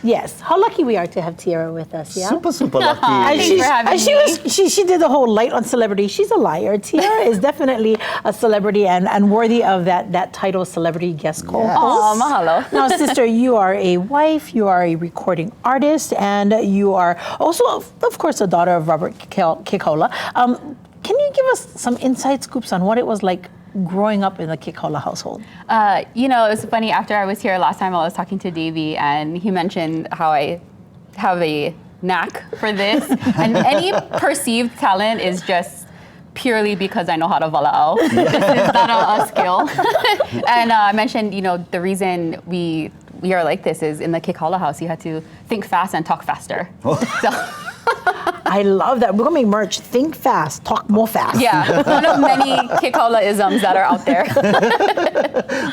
Yes. How lucky we are to have Tiara with us, yeah? Super, super lucky. She did the whole light on celebrity. She's a liar. Tiara is definitely a celebrity and worthy of that title, celebrity guest co-host. Yes. Oh, mahalo. Now, sister, you are a wife, you are a recording artist, and you are also, of course, a daughter of Robert Kekaula. Can you give us some inside scoops on what it was like growing up in the Kekaula household? It was funny. After I was here last time, I was talking to Davey, and he mentioned how I have a knack for this, and any perceived talent is just purely because I know how to vala'au. This is not a skill. And I mentioned, the reason we are like this is in the Kekaula house, you had to think fast and talk faster. So. I love that. We're going to make merch. Think fast, talk more fast. Yeah, one of many Kekaula-isms that are out there.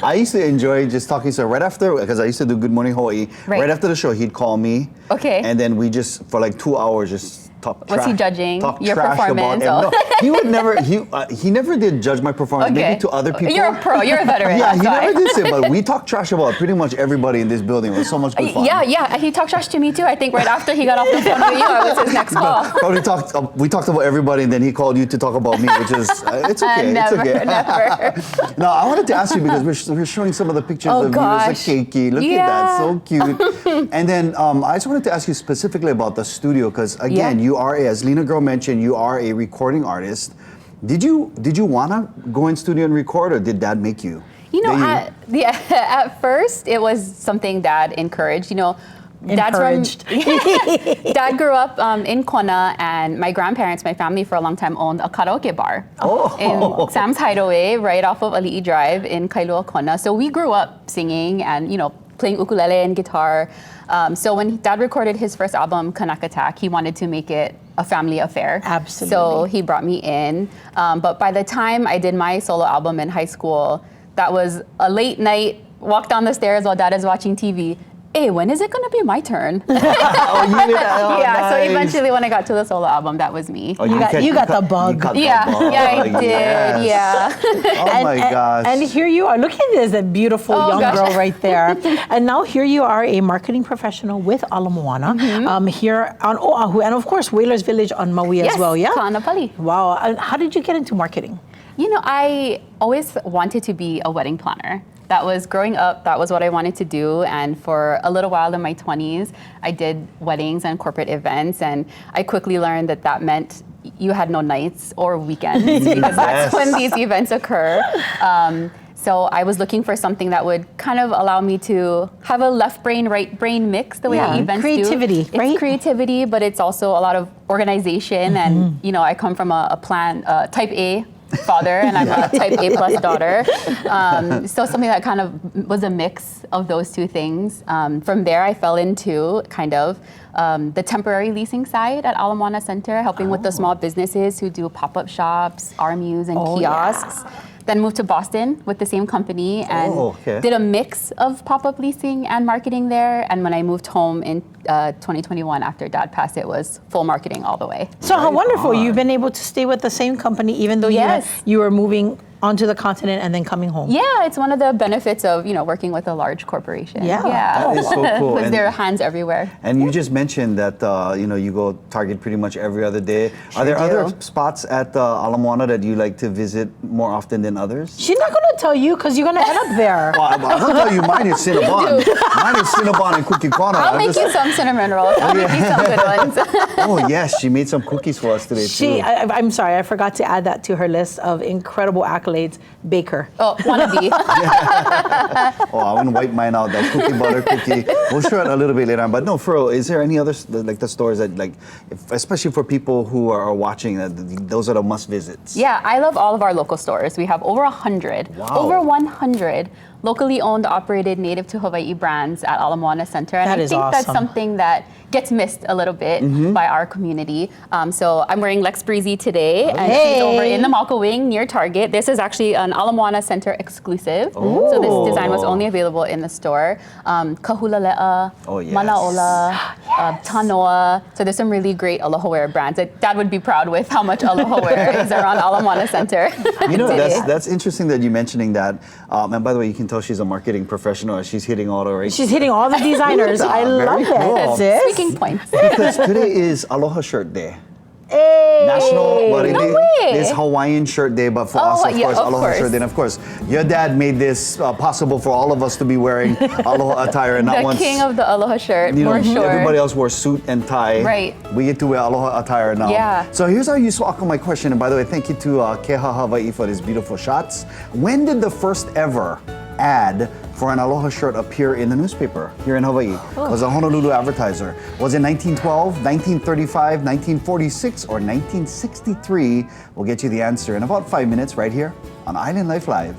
I used to enjoy just talking. So right after, because I used to do Good Morning Hawaii, right after the show, he'd call me. Okay. And then we just, for like 2 hours, just talk trash. Was he judging your trash performance? No, he would never, he never did judge my performance, maybe to other people. You're a pro, you're a veteran. Yeah, he never did say, but we talked trash about pretty much everybody in this building. It was so much good fun. Yeah, he talked trash to me too. I think right after he got off the phone with you, I was his next call. We talked about everybody, and then he called you to talk about me, which is, it's okay, never, it's okay. Never. Now, I wanted to ask you, because we're showing some of the pictures of you as a keiki. Look at that, so cute. And then I just wanted to ask you specifically about the studio, because again, you are, as Lena Girl mentioned, you are a recording artist. Did you want to go in studio and record, or did Dad make you? At first, it was something Dad encouraged. Dad grew up in Kona, and my grandparents, my family for a long time owned a karaoke bar in Sam's Hideaway, right off of Ali'i Drive in Kailua, Kona. So we grew up singing and playing ukulele and guitar. So when Dad recorded his first album, Kanak Attack, he wanted to make it a family affair. Absolutely. So he brought me in. But by the time I did my solo album in high school, that was a late night, walk down the stairs while Dad is watching TV. Hey, when is it going to be my turn? You did that? Oh, yeah, nice. so eventually when I got to the solo album, that was me. Oh, you got the bug. Yeah, I did, yes. Oh my gosh. And here you are. Look at this, that beautiful young girl right there. And now here you are, a marketing professional with Ala Moana, here on Oahu, and of course, Whalers Village on Maui as well, yeah? Ka'anapali. Wow. And how did you get into marketing? I always wanted to be a wedding planner. That was growing up, that was what I wanted to do. And for a little while in my 20s, I did weddings and corporate events. And I quickly learned that meant you had no nights or weekends because that's when these events occur. So I was looking for something that would kind of allow me to have a left brain, right brain mix the way events creativity, do. right? It's creativity, but it's also a lot of organization. And, I come from a type A father, and I'm a type A plus daughter. So something that kind of was a mix of those two things. From there, I fell into kind of the temporary leasing side at Ala Moana Center, helping with the small businesses who do pop-up shops, RMUs, and kiosks. Then moved to Boston with the same company and did a mix of pop-up leasing and marketing there. And when I moved home in 2021 after Dad passed, it was full marketing all the way. So how wonderful. You've been able to stay with the same company even though you were moving onto the continent and then coming home. Yeah, it's one of the benefits of working with a large corporation. Yeah. That is so cool. Because there are hands everywhere. And you just mentioned that you go Target pretty much every other day. Are there other spots at Ala Moana that you like to visit more often than others? She's not going to tell you because you're going to end up there. Well, I'm going to tell you, mine is Cinnabon. Mine is Cinnabon and Cookie Corner. I'll make you some cinnamon rolls. I'll make you some good ones. Oh yes, she made some cookies for us today too. I'm sorry, I forgot to add that to her list of incredible accolades. Baker. Oh, wannabe. I'm going to wipe mine out, that cookie butter cookie. We'll show it a little bit later on. But no, for real, is there any other, like the stores that, especially for people who are watching, those are the must visits? Yeah, I love all of our local stores. We have over 100. Wow. Over 100 locally owned, operated, native to Hawaii brands at Ala Moana Center. And I think that's something that gets missed a little bit by our community. So I'm wearing Lex Breezy today, and she's over in the Malka Wing near Target. This is actually an Ala Moana Center exclusive. So this design was only available in the store. Kahula Le'a, Manaola, Tanoa. So there's some really great aloha wear brands. Dad would be proud with how much aloha wear is around Ala Moana Center. You know, that's interesting that you're mentioning that. And by the way, you can tell she's a marketing professional as she's hitting all the right. She's hitting all the designers. I love cool. it, sis. Speaking points. Because today is Aloha Shirt Day. Hey. National, what No it way. is Hawaiian Shirt Day, but for us, of yeah, course, of Aloha course. Shirt Day. And of course, your dad made this possible for all of us to be wearing Aloha attire, and not The once. king of the aloha shirt, You know, for sure. everybody else wore suit and tie. Right. We get to wear Aloha attire now. Yeah. So here's how you swallow my question. And by the way, thank you to Keha Hawaii for these beautiful shots. When did the first ever ad for an Aloha shirt appear in the newspaper here in Hawaii? Was a Honolulu Advertiser. Was it 1912, 1935, 1946, or 1963? We'll get you the answer in about 5 minutes right here on Island Life Live.